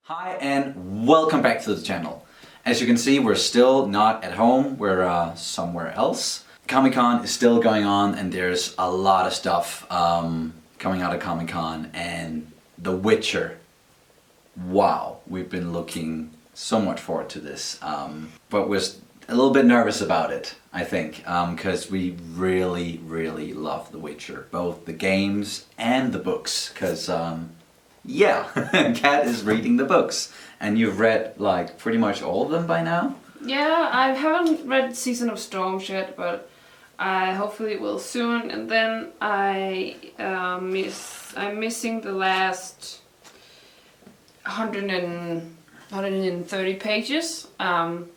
Hi and welcome back to the channel. As you can see, we're still not at home, we're somewhere else. Comic-Con is still going on and there's a lot of stuff coming out of Comic-Con, and The Witcher. Wow, we've been looking so much forward to this, but we're a little bit nervous about it, I think, because we really love The Witcher, both the games and the books, because yeah, Kat is reading the books, and you've read like pretty much all of them by now? Yeah, I haven't read Season of Storms yet, but I hopefully will soon. And then I'm missing the last 130 pages from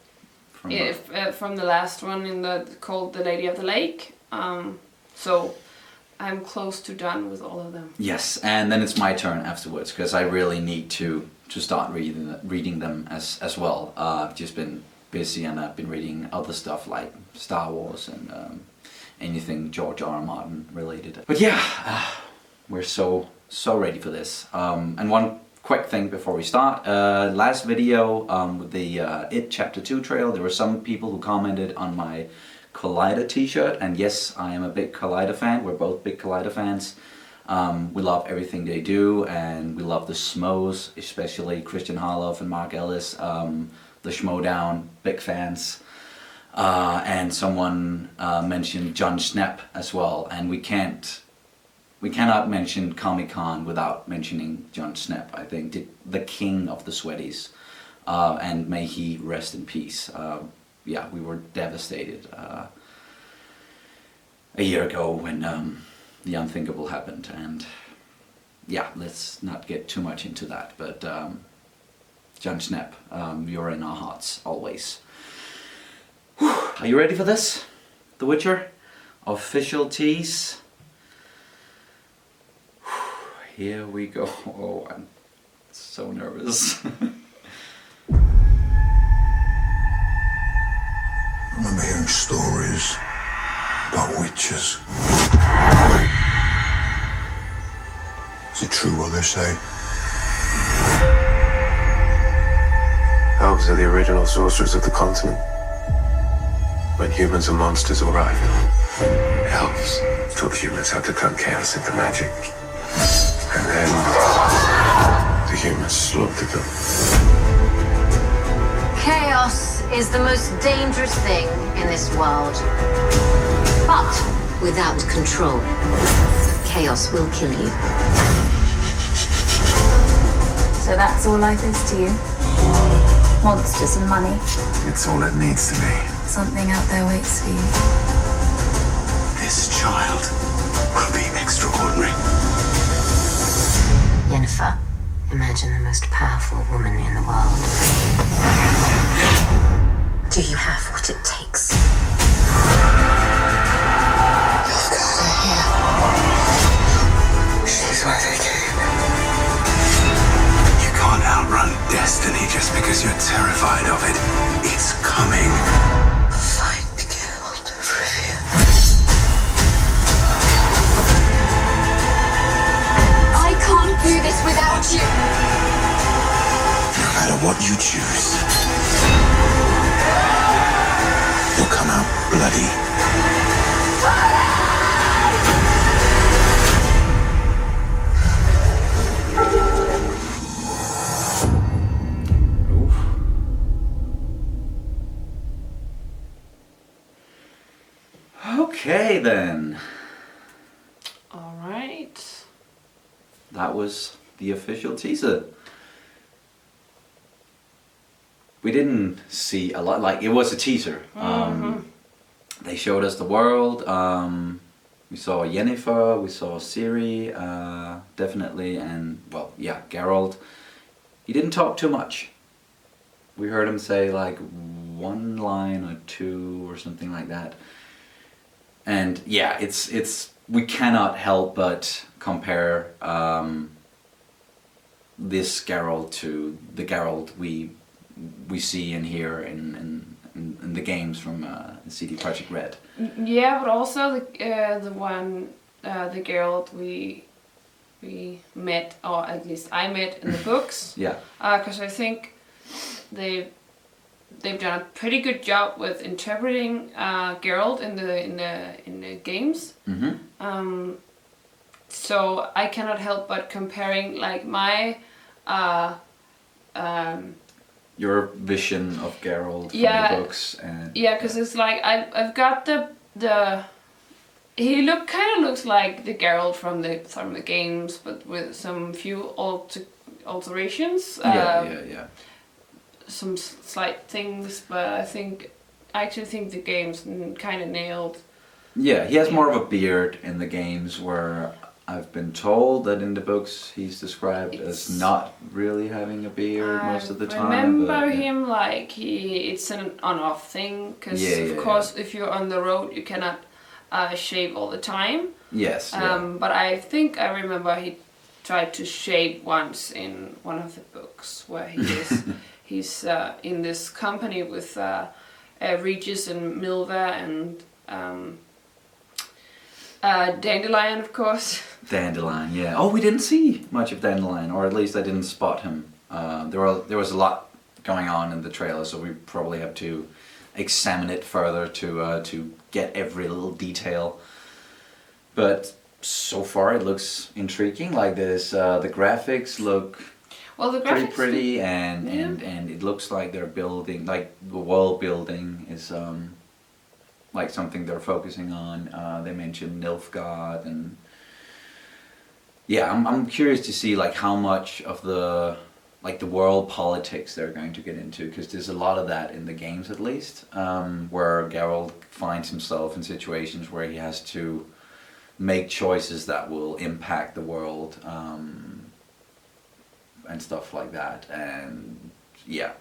the last one called The Lady of the Lake. So I'm close to done with all of them. Yes, and then it's my turn afterwards, because I really need to start reading them as well. I've just been busy and I've been reading other stuff like Star Wars and anything George R. R. Martin related. But yeah, we're so ready for this. And one quick thing before we start. Last video with the It Chapter 2 trail, there were some people who commented on my Collider t-shirt, and yes, I am a big Collider fan. We're both big Collider fans. We love everything they do, and we love the Schmoes, especially Christian Harloff and Mark Ellis. The Schmodown, big fans. And someone mentioned John Schnepp as well, and we cannot mention Comic-Con without mentioning John Schnepp. I think the king of the sweaties, and may he rest in peace. Yeah, we were devastated a year ago when the unthinkable happened, and yeah, let's not get too much into that, but John Schnepp, you're in our hearts always. Whew. Are you ready for this? The Witcher? Official tease? Whew. Here we go. Oh, I'm so nervous. I remember hearing stories about witches. Is it true what they say? Elves are the original sorcerers of the continent. When humans and monsters arrive, elves taught humans how to turn chaos into magic. And then the humans slaughtered them. Chaos is the most dangerous thing in this world. But without control, chaos will kill you. So that's all life is to you? Monsters and money? It's all it needs to be. Something out there waits for you. This child will be extraordinary. Yennefer, imagine the most powerful woman in the world. Do you have what it takes? You've got her here. She's why they came. You can't outrun destiny just because you're terrified of it. It's coming. Fight Geralt of Rivia. I can't do this without you! No matter what you choose, you'll come out bloody. Okay then. Alright. That was the official teaser. We didn't see a lot, like it was a teaser. They showed us the world. We saw Yennefer, we saw Ciri, definitely, and well, yeah, Geralt. He didn't talk too much. We heard him say like one line or two or something like that. And yeah, it's we cannot help but compare this Geralt to the Geralt we see and hear in the games from CD Projekt Red. Yeah, but also the Geralt we met, or at least I met in the books. Yeah. Because I think they've done a pretty good job with interpreting Geralt in the games. Mm-hmm. So I cannot help but comparing like my Your vision of Geralt from Yeah. the books and because it's like I've got the he kind of looks like the Geralt from the games, but with some few alterations. yeah. Some slight things, but I actually think the games kind of nailed. Yeah, he has more of a beard in the games, where I've been told that in the books he's described as not really having a beard most of the time. I remember but, yeah. him like it's an on-off thing, because of course if you're on the road you cannot shave all the time. Yes. But I think I remember he tried to shave once in one of the books where he's in this company with Regis and Milva and Dandelion, of course. Dandelion, yeah. Oh, we didn't see much of Dandelion, or at least I didn't spot him. There was a lot going on in the trailer, so we probably have to examine it further to get every little detail. But so far it looks intriguing. Like this, the graphics look pretty, and it looks like they're building, like the world building is like something they're focusing on. They mentioned Nilfgaard, and yeah, I'm curious to see like how much of the world politics they're going to get into, because there's a lot of that in the games, at least, where Geralt finds himself in situations where he has to make choices that will impact the world, and stuff like that. And yeah,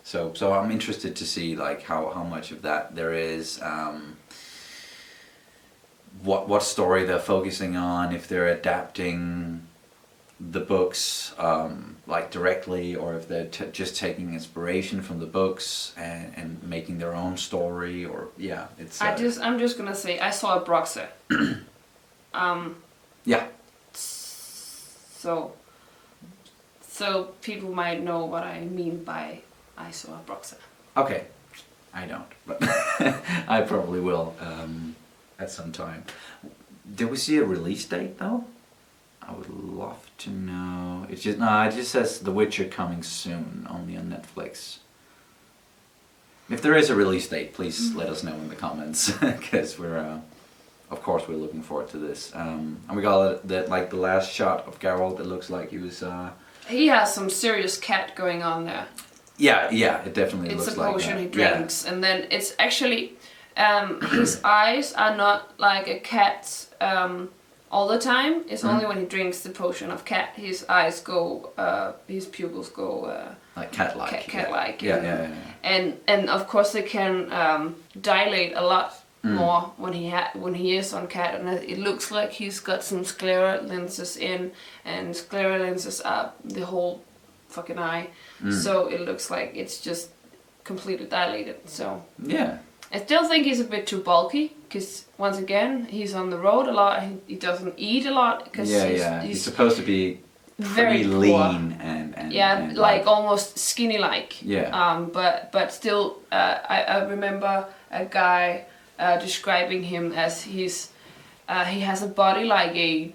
so I'm interested to see like how much of that there is, what story they're focusing on, if they're adapting the books like directly, or if they're just taking inspiration from the books and making their own story, or yeah, it's I'm just gonna say I saw a Broxa. yeah. So people might know what I mean by I saw a Broxa. Okay, I don't, but I probably will at some time. Did we see a release date though? I would love to know. It just says The Witcher coming soon, only on Netflix. If there is a release date, please let us know in the comments, because we're, of course, we're looking forward to this. And we got that like the last shot of Geralt. It looks like he was. He has some serious cat going on there. Yeah, it definitely looks like that. It's a potion he drinks, and then it's actually his eyes are not like a cat's all the time. It's only when he drinks the potion of cat, his eyes go, his pupils go like cat-like. Cat-like. Yeah. And of course they can dilate a lot more when he is on cat, and it looks like he's got some sclera lenses in, and sclera lenses are the whole fucking eye. So it looks like it's just completely dilated. So yeah. I still think he's a bit too bulky, because once again he's on the road a lot. He doesn't eat a lot because he's supposed to be very pretty lean and like almost skinny like. Yeah. But still, I remember a guy describing him as he has a body like a,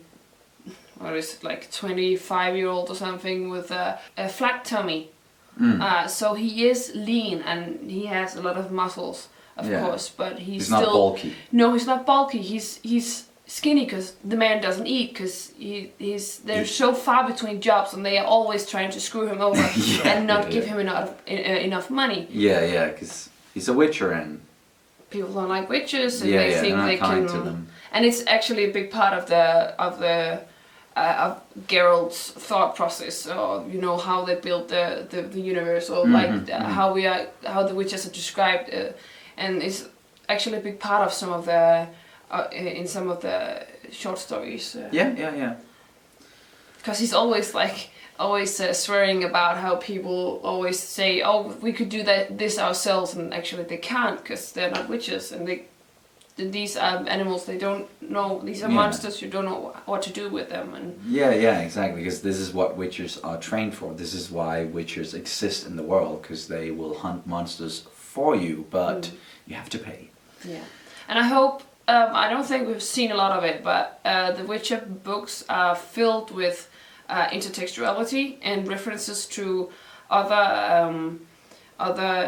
what is it, like 25-year-old or something with a flat tummy. So he is lean and he has a lot of muscles. Of course, but he's still not bulky. No, he's not bulky. He's skinny because the man doesn't eat, because they're so far between jobs, and they are always trying to screw him over and not give him enough money. Yeah, because he's a witcher and people don't like witches, and they think they can. To them. And it's actually a big part of Geralt's thought process, or how they build the universe, or how the witches are described. And it's actually a big part of some of the in some of the short stories. Yeah. Because he's always swearing about how people always say, "Oh, we could do this ourselves," and actually they can't, because they're not witches, and these animals, they don't know, these are monsters, you don't know what to do with them. And yeah, exactly, because this is what witchers are trained for. This is why witchers exist in the world, because they will hunt monsters for you, but you have to pay. Yeah, and I hope, I don't think we've seen a lot of it, but the Witcher books are filled with intertextuality and references to other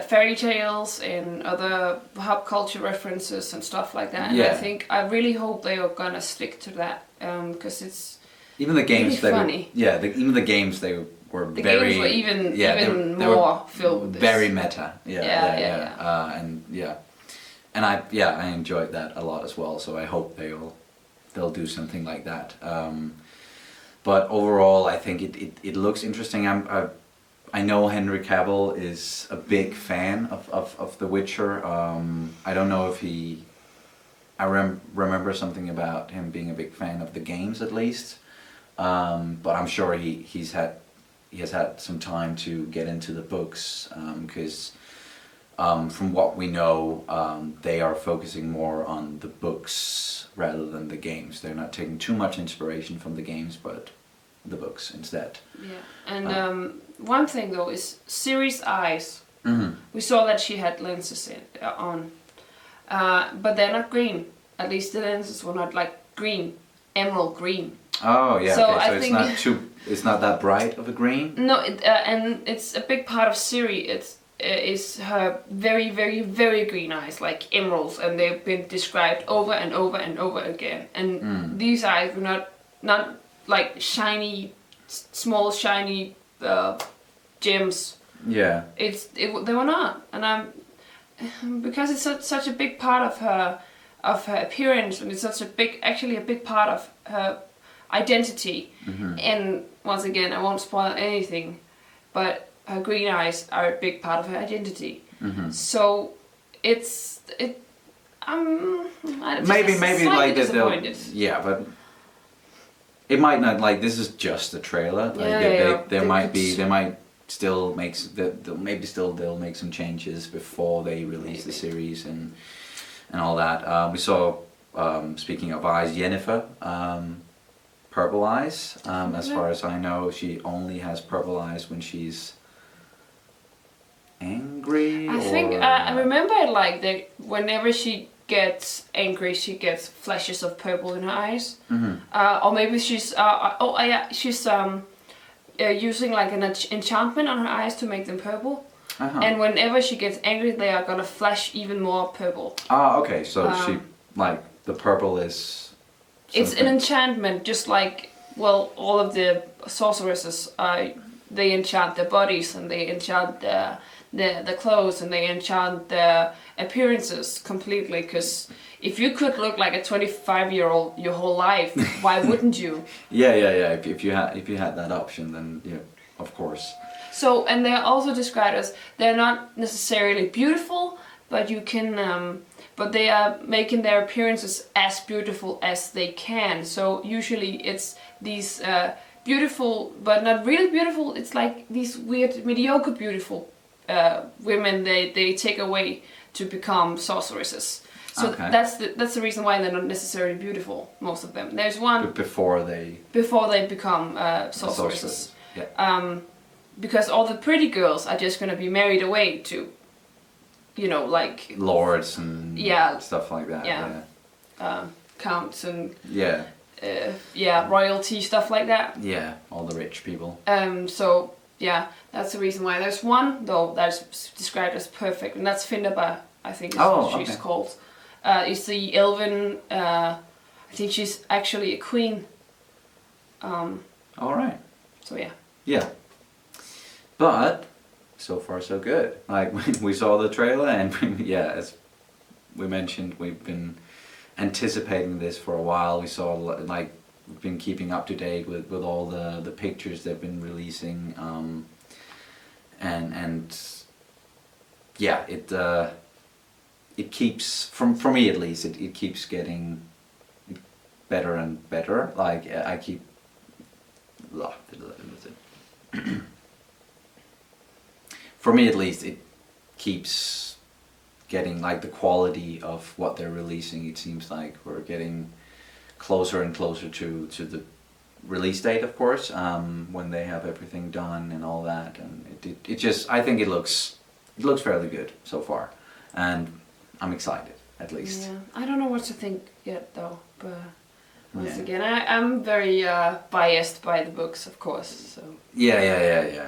fairy tales and other pop culture references and stuff like that. And I really hope they are gonna stick to that, because it's even the games really funny. Even the games they were The very games were even they more were filled with this. very meta. And I enjoyed that a lot as well. So I hope they'll do something like that. But overall, I think it looks interesting. I know Henry Cavill is a big fan of The Witcher. I don't know if I remember something about him being a big fan of the games at least. But I'm sure he has had some time to get into the books, because from what we know, they are focusing more on the books rather than the games. They're not taking too much inspiration from the games, but the books instead. Yeah, and one thing though is Ciri's eyes. Mm-hmm. We saw that she had lenses on, but they're not green. At least the lenses were not like green, emerald green. Oh yeah, so okay. So I think it's not that bright of a green? No, and it's a big part of Ciri. Is her very, very, very green eyes, like emeralds, and they've been described over and over and over again. And these eyes were not like shiny, small shiny gems. Yeah. They were not, and because it's such a big part of her appearance, and it's such a big part of her identity. And once again, I won't spoil anything, but her green eyes are a big part of her identity. So maybe like that disappointed. Yeah, but it might not, like, this is just a trailer. Like they might still make they'll make some changes before they release the series and all that. We saw, speaking of eyes, Yennefer, purple eyes. As far as I know, she only has purple eyes when she's angry. I think I remember it like that. Whenever she gets angry, she gets flashes of purple in her eyes. Or maybe she's using like an enchantment on her eyes to make them purple. And whenever she gets angry, they are gonna flash even more purple. Okay. So she, like, the purple is something. It's an enchantment, just like, well, all of the sorceresses, they enchant their bodies and they enchant the clothes and they enchant their appearances completely. Because if you could look like a 25-year-old your whole life, why wouldn't you? Yeah. If you had that option, then yeah, of course. So, and they're also described as, they're not necessarily beautiful, but you can, but they are making their appearances as beautiful as they can. So usually it's these beautiful, but not really beautiful. It's like these weird, mediocre, beautiful women they take away to become sorceresses. So that's the reason why they're not necessarily beautiful. Most of them. There's one. But before they become sorceresses. Yeah. Because all the pretty girls are just gonna be married away to, like lords and stuff like that. Yeah. Counts and royalty, stuff like that. Yeah, all the rich people. So yeah, that's the reason why. There's one though that's described as perfect, and that's Finderba, I think is what she's called. It's the elven. I think she's actually a queen. All right. So yeah. Yeah. But so far so good. Like, we saw the trailer, and as we mentioned, we've been anticipating this for a while. We saw, like, we've been keeping up to date with all the pictures they've been releasing, and yeah, it keeps, for me at least, it keeps getting better and better. Like, I keep for me at least, it keeps getting like the quality of what they're releasing. It seems like we're getting closer and closer to the release date, of course, when they have everything done and all that, and it just, I think it looks fairly good so far, and I'm excited at least. Yeah, I don't know what to think yet though, but once Yeah. again, I'm very biased by the books, of course. So Yeah,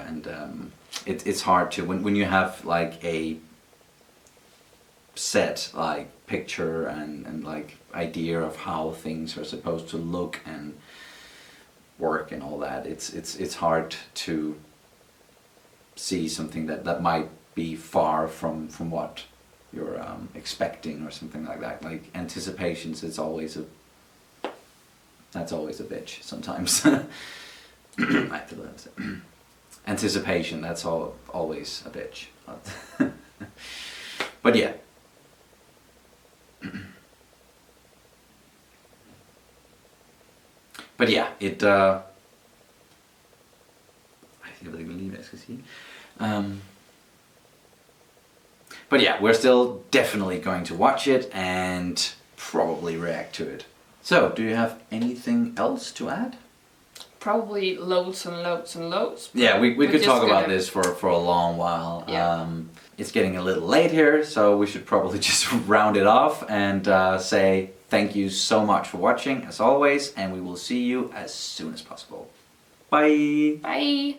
and it's hard to when you have like a set like picture and like idea of how things are supposed to look and work and all that. It's hard to see something that might be far from what you're expecting or something like that. Like anticipations, that's always a bitch sometimes. I have to learn to say. Anticipation, that's always a bitch. But yeah. But yeah, it I feel like believe it, but yeah, we're still definitely going to watch it and probably react to it. So, do you have anything else to add? probably loads and loads and loads. Yeah, we we're could just talk about gonna- this for a long while. Yeah. It's getting a little late here, so we should probably just round it off and say thank you so much for watching, as always, and we will see you as soon as possible. Bye! Bye.